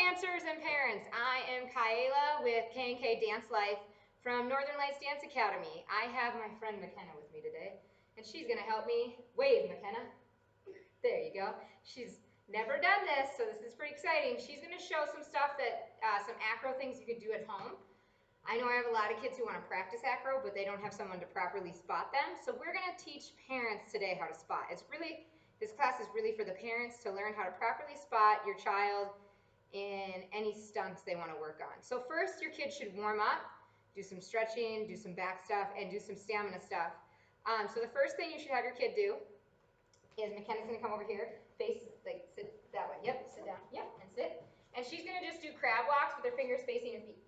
dancers and parents. I am Kyla with K&K Dance Life from Northern Lights Dance Academy. I have my friend McKenna with me today, and she's going to help me. Wave, McKenna. There you go. She's never done this, so this is pretty exciting. She's going to show some stuff that, some acro things you could do at home. I know I have a lot of kids who want to practice acro, but they don't have someone to properly spot them. So we're going to teach parents today how to spot. This class is really for the parents to learn how to properly spot your child in any stunts they want to work on. So first, your kid should warm up, do some stretching, do some back stuff, and do some stamina stuff. So the first thing you should have your kid do is McKenna's going to come over here, face, like, sit that way. Yep, sit down. Yep, and sit. And she's going to just do crab walks with her fingers facing your feet.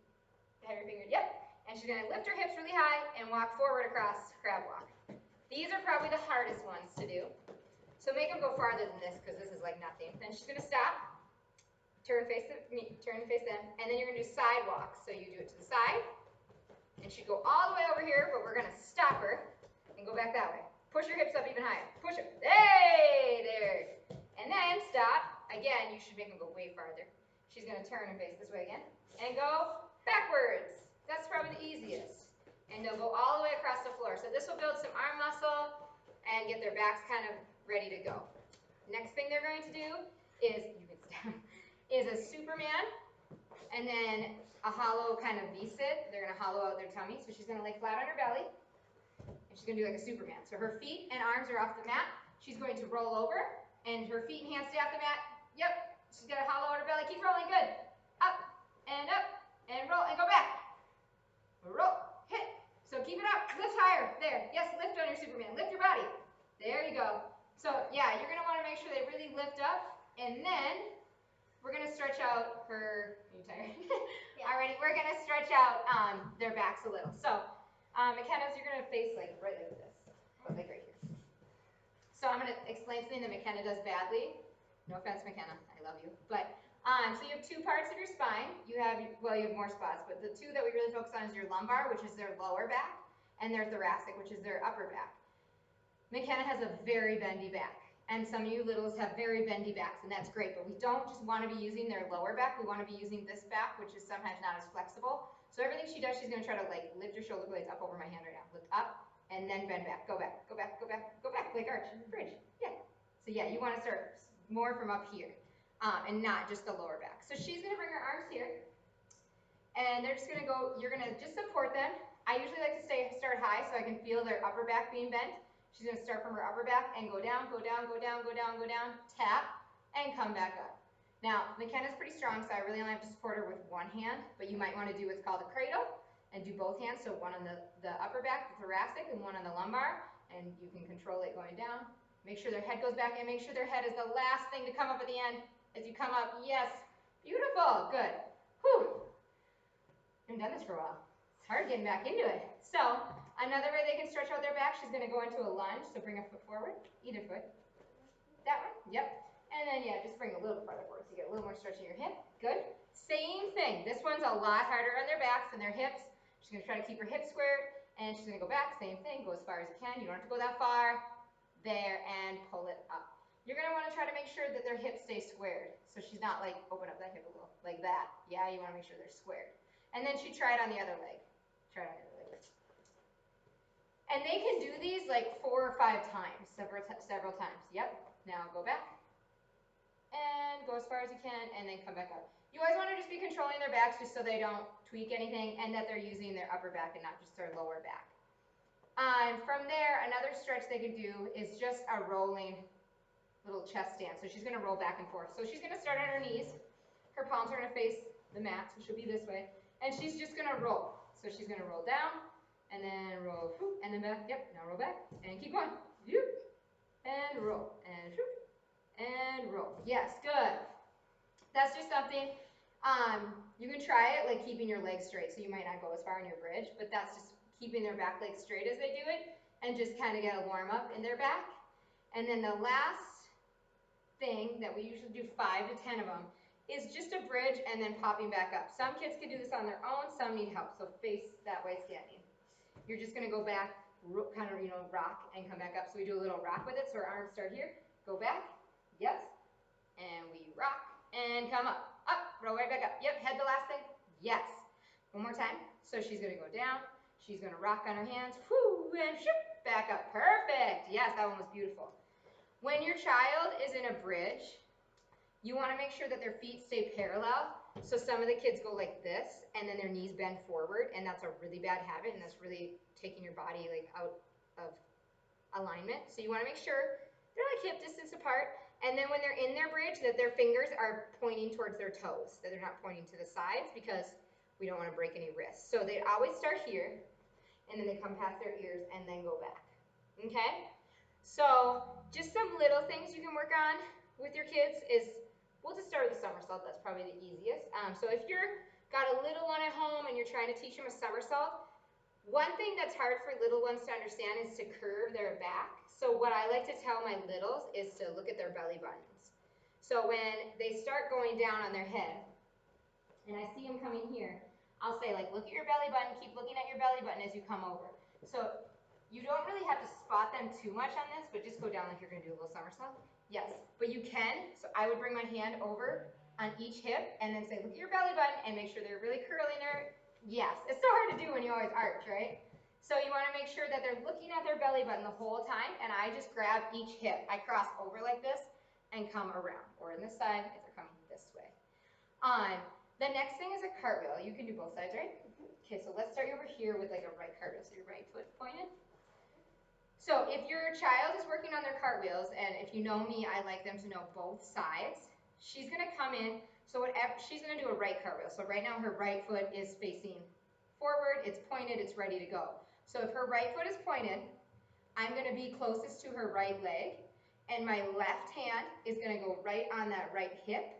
Have your fingers, yep. And she's going to lift her hips really high and walk forward across crab walk. These are probably the hardest ones to do. So make them go farther than this because this is like nothing. Then she's going to stop. Turn face them, and then you're going to do side walks. So you do it to the side, and she'd go all the way over here, but we're going to stop her and go back that way. Push your hips up even higher. Push them. Hey, there. And then stop. Again, you should make them go way farther. She's going to turn and face this way again, and go backwards. That's probably the easiest. And they'll go all the way across the floor. So this will build some arm muscle and get their backs kind of ready to go. Next thing they're going to do is, you can stop, is a Superman, and then a hollow kind of V-sit. They're going to hollow out their tummy. So she's going to lay flat on her belly, and she's going to do like a Superman. So her feet and arms are off the mat. She's going to roll over, and her feet and hands stay off the mat. Yep, she's got to hollow out her belly. Keep rolling, good. Up, and roll, and go back. Roll, hit. So keep it up, lift higher. There, yes, lift on your Superman. Lift your body. There you go. So yeah, you're going to want to make sure they really lift up, and then we're going to stretch out her, are you tired? Yeah. Alrighty, we're going to stretch out their backs a little. So, McKenna's, you're going to face like right like this, like right here. So I'm going to explain something that McKenna does badly. No offense, McKenna, I love you. But, so you have two parts of your spine. You have more spots, but the two that we really focus on is your lumbar, which is their lower back, and their thoracic, which is their upper back. McKenna has a very bendy back. And some of you littles have very bendy backs, and that's great, but we don't just want to be using their lower back, we want to be using this back, which is sometimes not as flexible. So everything she does, she's going to try to like lift her shoulder blades up over my hand right now. Lift up, and then bend back. Go back, go back, go back, go back, like arch, bridge. Yeah. So yeah, you want to start more from up here, and not just the lower back. So she's going to bring her arms here, and they're just going to go, you're going to just support them. I usually like to start high so I can feel their upper back being bent. She's going to start from her upper back and go down, go down, go down, go down, go down, tap, and come back up. Now, McKenna's pretty strong, so I really only have to support her with one hand, but you might want to do what's called a cradle and do both hands, so one on the upper back, the thoracic, and one on the lumbar, and you can control it going down. Make sure their head goes back, and make sure their head is the last thing to come up at the end. As you come up, yes, beautiful, good. Whew. I haven't done this for a while. It's hard getting back into it. So, another way they can stretch out their back, she's going to go into a lunge, so bring a foot forward, either foot. That one, yep. And then, yeah, just bring a little bit farther forward so you get a little more stretch in your hip. Good. Same thing. This one's a lot harder on their backs than their hips. She's going to try to keep her hips squared, and she's going to go back. Same thing. Go as far as you can. You don't have to go that far. There, and pull it up. You're going to want to try to make sure that their hips stay squared, so she's not, like, open up that hip a little, like that. Yeah, you want to make sure they're squared. And then she try it on the other leg. Try it on the other leg. And they can do these like 4 or 5 times, several times. Yep. Now go back. And go as far as you can, and then come back up. You always want to just be controlling their backs just so they don't tweak anything, and that they're using their upper back and not just their lower back. From there, another stretch they can do is just a rolling little chest stand. So she's going to roll back and forth. So she's going to start on her knees. Her palms are going to face the mat, so she'll be this way. And she's just going to roll. So she's going to roll down, and then roll, and then back. Yep, now roll back, and keep going. And roll, and roll. Yes, good. That's just something, you can try it like keeping your legs straight, so you might not go as far on your bridge, but that's just keeping their back legs straight as they do it, and just kind of get a warm up in their back. And then the last thing that we usually do 5 to 10 of them is just a bridge and then popping back up. Some kids can do this on their own, some need help, so face that way standing. You're just going to go back, kind of, rock and come back up. So we do a little rock with it, so our arms start here, go back, yes, and we rock and come up, roll right back up. Yep, head the last thing. Yes. One more time. So she's gonna go down. She's gonna rock on her hands. Whoo, and shoop, back up. Perfect. Yes, that one was beautiful. When your child is in a bridge, you wanna make sure that their feet stay parallel. So some of the kids go like this, and then their knees bend forward, and that's a really bad habit, and that's really taking your body like out of alignment. So you wanna make sure they're like hip distance apart. And then when they're in their bridge, that their fingers are pointing towards their toes, that they're not pointing to the sides, because we don't want to break any wrists. So they always start here, and then they come past their ears and then go back. Okay? So just some little things you can work on with your kids is, we'll just start with the somersault. That's probably the easiest. So if you're got a little one at home and you're trying to teach them a somersault, one thing that's hard for little ones to understand is to curve their back. So what I like to tell my littles is to look at their belly buttons. So when they start going down on their head, and I see them coming here, I'll say like, look at your belly button, keep looking at your belly button as you come over. So you don't really have to spot them too much on this, but just go down like you're gonna do a little somersault. Yes, but you can. So I would bring my hand over on each hip and then say, look at your belly button and make sure they're really curling there. Yes, it's so hard to do when you always arch, right? So you want to make sure that they're looking at their belly button the whole time, and I just grab each hip. I cross over like this and come around, or in this side if they're coming this way. The next thing is a cartwheel. You can do both sides, right? Okay, so let's start over here with like a right cartwheel. So your right foot pointed. So if your child is working on their cartwheels, and if you know me, I like them to know both sides. She's gonna come in, so whatever, she's gonna do a right cartwheel. So right now her right foot is facing forward, it's pointed, it's ready to go. So if her right foot is pointed, I'm gonna be closest to her right leg, and my left hand is gonna go right on that right hip,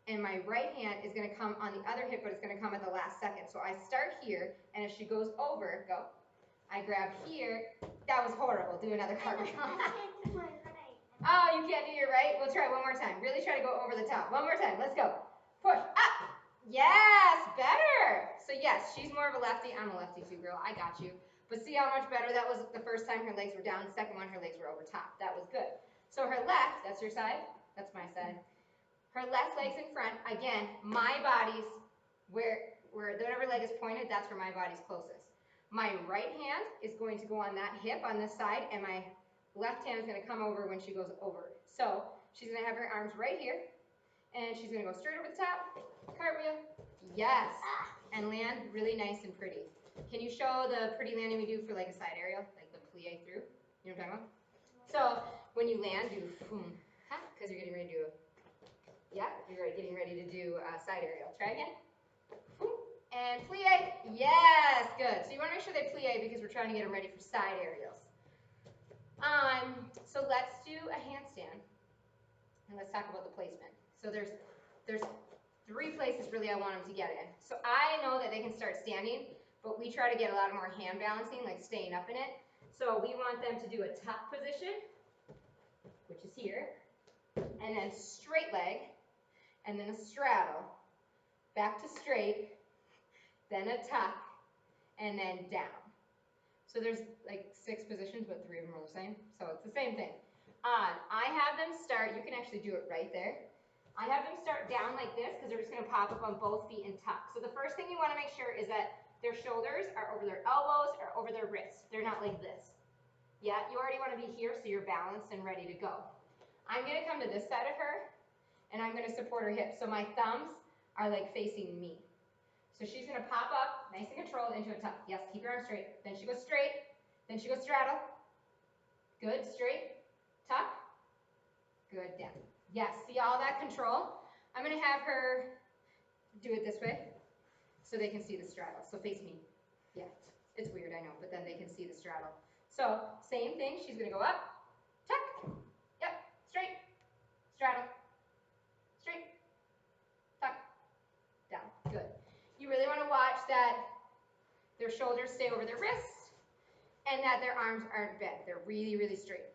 and my right hand is gonna come on the other hip, but it's gonna come at the last second. So I start here, and as she goes over, go, I grab here. That was horrible. Do another cartwheel. Oh, you can't do your right? We'll try one more time. Really try to go over the top. One more time. Let's go. Push up. Yes, better. So yes, she's more of a lefty. I'm a lefty too, girl. I got you. But see how much better that was the first time her legs were down. The second one, her legs were over top. That was good. So her left, that's your side. That's my side. Her left leg's in front. Again, my body's where whatever leg is pointed, that's where my body's closest. My right hand is going to go on that hip on this side, and my left hand is going to come over when she goes over. So she's going to have her arms right here, and she's going to go straight over the top, cartwheel, yes, and land really nice and pretty. Can you show the pretty landing we do for like a side aerial, like the plie through? You know what I'm talking about? So when you land, do boom, because you're getting ready to do, yeah, you're getting ready to do a side aerial. Try again. And plie, yes, good. So you want to make sure they plie because we're trying to get them ready for side aerials. So let's do a handstand, and let's talk about the placement. So there's three places really I want them to get in. So I know that they can start standing, but we try to get a lot more hand balancing, like staying up in it. So we want them to do a tuck position, which is here, and then straight leg, and then a straddle, back to straight, then a tuck, and then down. So there's like 6 positions, but 3 of them are the same. So it's the same thing. I have them start, you can actually do it right there. I have them start down like this because they're just going to pop up on both feet and tuck. So the first thing you want to make sure is that their shoulders are over their elbows or over their wrists. They're not like this. Yeah, you already want to be here so you're balanced and ready to go. I'm going to come to this side of her, and I'm going to support her hips. So my thumbs are like facing me. So she's going to pop up, nice and controlled, into a tuck. Yes, keep your arms straight. Then she goes straight. Then she goes straddle. Good, straight, tuck. Good, down. Yes, see all that control? I'm going to have her do it this way so they can see the straddle. So face me. Yeah, it's weird, I know, but then they can see the straddle. So same thing, she's going to go up, tuck. Yep, straight, straddle, straight, tuck, down. Good. You really want to watch that their shoulders stay over their wrists and that their arms aren't bent. They're really, really straight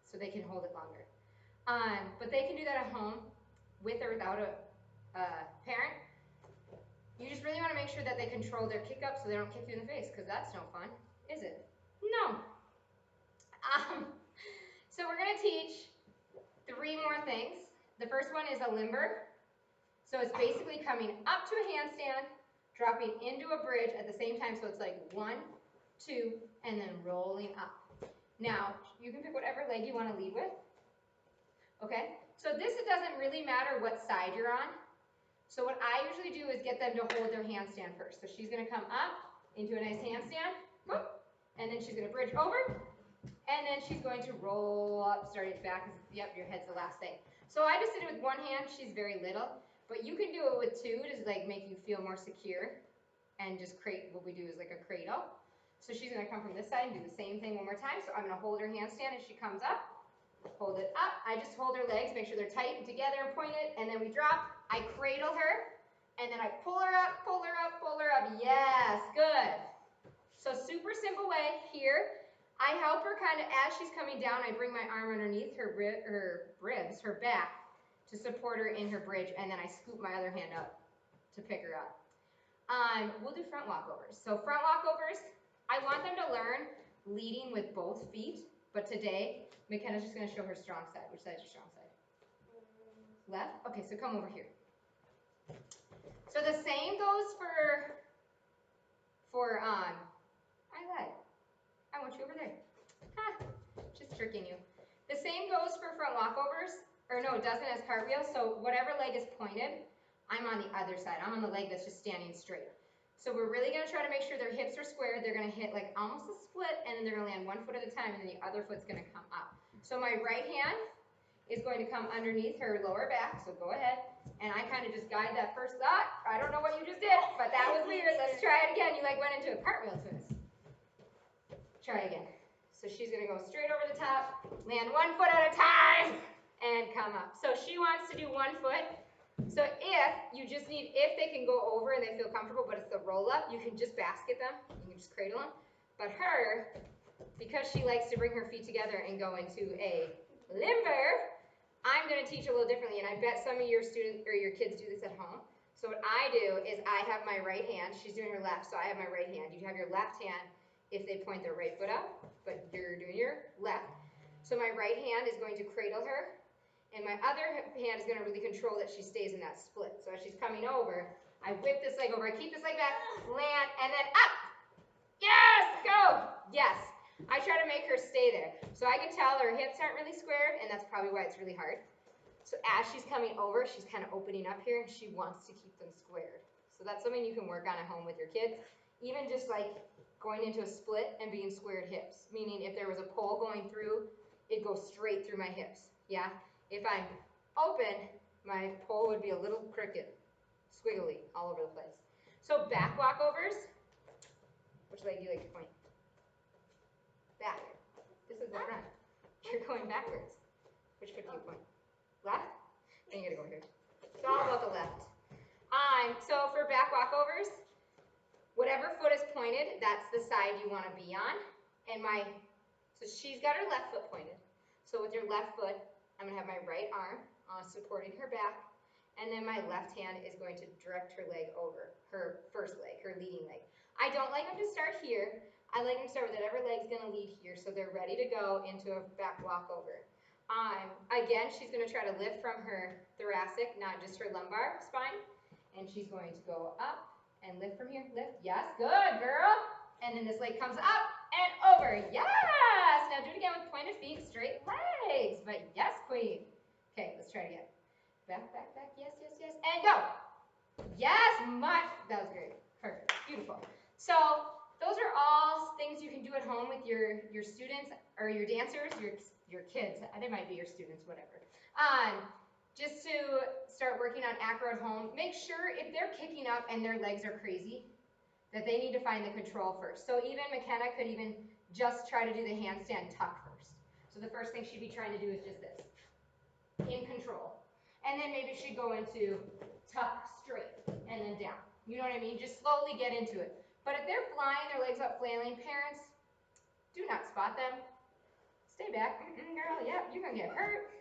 so they can hold it longer. But they can do that at home with or without a parent. You just really want to make sure that they control their kick up so they don't kick you in the face, because that's no fun, is it? No. So we're going to teach 3 more things. The first one is a limber. So it's basically coming up to a handstand, dropping into a bridge at the same time. So it's like 1, 2, and then rolling up. Now, you can pick whatever leg you want to lead with. Okay? So this, it doesn't really matter what side you're on. So what I usually do is get them to hold their handstand first. So she's going to come up into a nice handstand, boop, and then she's going to bridge over, and then she's going to roll up, start it back. Yep, your head's the last thing. So I just did it with one hand. She's very little, but you can do it with two to like make you feel more secure, and just create what we do is like a cradle. So she's going to come from this side and do the same thing one more time. So I'm going to hold her handstand as she comes up. Hold it up. I just hold her legs, make sure they're tight and together and pointed, and then we drop. I cradle her, and then I pull her up, pull her up, pull her up. Yes, good. So super simple way here. I help her kind of as she's coming down. I bring my arm underneath her ribs, her back, to support her in her bridge, and then I scoop my other hand up to pick her up. We'll do front walkovers. So front walkovers, I want them to learn leading with both feet, but today, McKenna's just going to show her strong side. Which side is your strong side? Left? Okay, so come over here. So the same goes for I want you over there. Ha, just tricking you. The same goes for front walkovers, or no, it doesn't as cartwheels. So whatever leg is pointed, I'm on the other side. I'm on the leg that's just standing straight. So we're really going to try to make sure their hips are squared. They're going to hit like almost a split, and then they're going to land one foot at a time, and then the other foot's going to come up. So my right hand is going to come underneath her lower back, so go ahead. And I kind of just guide that first thought. I don't know what you just did, but that was weird. Let's try it again. You like went into a cartwheel twist. Try again. So she's going to go straight over the top, land one foot at a time, and come up. So she wants to do one foot. So if they can go over and they feel comfortable, but it's the roll up, you can just basket them. You can just cradle them. But her, because she likes to bring her feet together and go into a limber, I'm going to teach a little differently, and I bet some of your students or your kids do this at home. So what I do is I have my right hand. She's doing her left, so I have my right hand. You have your left hand if they point their right foot up, but you're doing your left. So my right hand is going to cradle her, and my other hand is going to really control that she stays in that split. So as she's coming over, I whip this leg over. I keep this leg back, land, and then up. Yes, go. Yes. I try to make her stay there. So I can tell her hips aren't really squared, and that's probably why it's really hard. So as she's coming over, she's kind of opening up here, and she wants to keep them squared. So that's something you can work on at home with your kids. Even just like going into a split and being squared hips, meaning if there was a pole going through, it goes straight through my hips. Yeah? If I'm open, my pole would be a little crooked, squiggly, all over the place. So back walkovers. Which leg do you like to point? Back. This is the front. You're going backwards. Which foot do you point? Left? Then you gotta go here. It's all about the left. So for back walkovers, whatever foot is pointed, that's the side you want to be on. So she's got her left foot pointed. So with your left foot, I'm going to have my right arm supporting her back, and then my left hand is going to direct her leg over, her first leg, her leading leg. I don't like them to start here. I like them to start with whatever leg's going to lead here, so they're ready to go into a back walkover. Again, she's going to try to lift from her thoracic, not just her lumbar spine, and she's going to go up and lift from here. Lift. Yes, good, girl. And then this leg comes up and over. Yes. Now do it again with pointed feet, straight legs. But yes, queen. Okay, let's try it again. Back, back, back. Yes, yes, yes. And go. Yes, much. That was great. Perfect. Beautiful. So those are all things you can do at home with your students or your dancers, your kids. They might be your students, whatever. Just to start working on acro at home, make sure if they're kicking up and their legs are crazy, that they need to find the control first. So even McKenna could even just try to do the handstand tuck first. So the first thing she'd be trying to do is just this, in control. And then maybe she'd go into tuck straight and then down. You know what I mean? Just slowly get into it. But if they're flying, their legs up, flailing, parents, do not spot them. Stay back. Girl, yep, you're going to get hurt.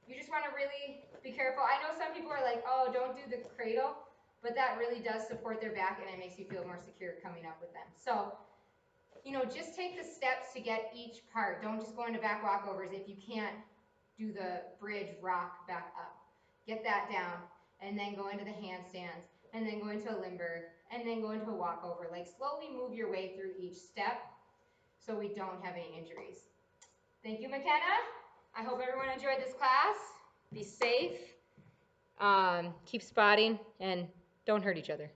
You just want to really be careful. I know some people are like, oh, don't do the cradle, but that really does support their back and it makes you feel more secure coming up with them. So, just take the steps to get each part. Don't just go into back walkovers if you can't do the bridge rock back up. Get that down. and then go into the handstands, and then go into a limber, and then go into a walkover. Like slowly move your way through each step so we don't have any injuries. Thank you, McKenna. I hope everyone enjoyed this class. Be safe, keep spotting, and don't hurt each other.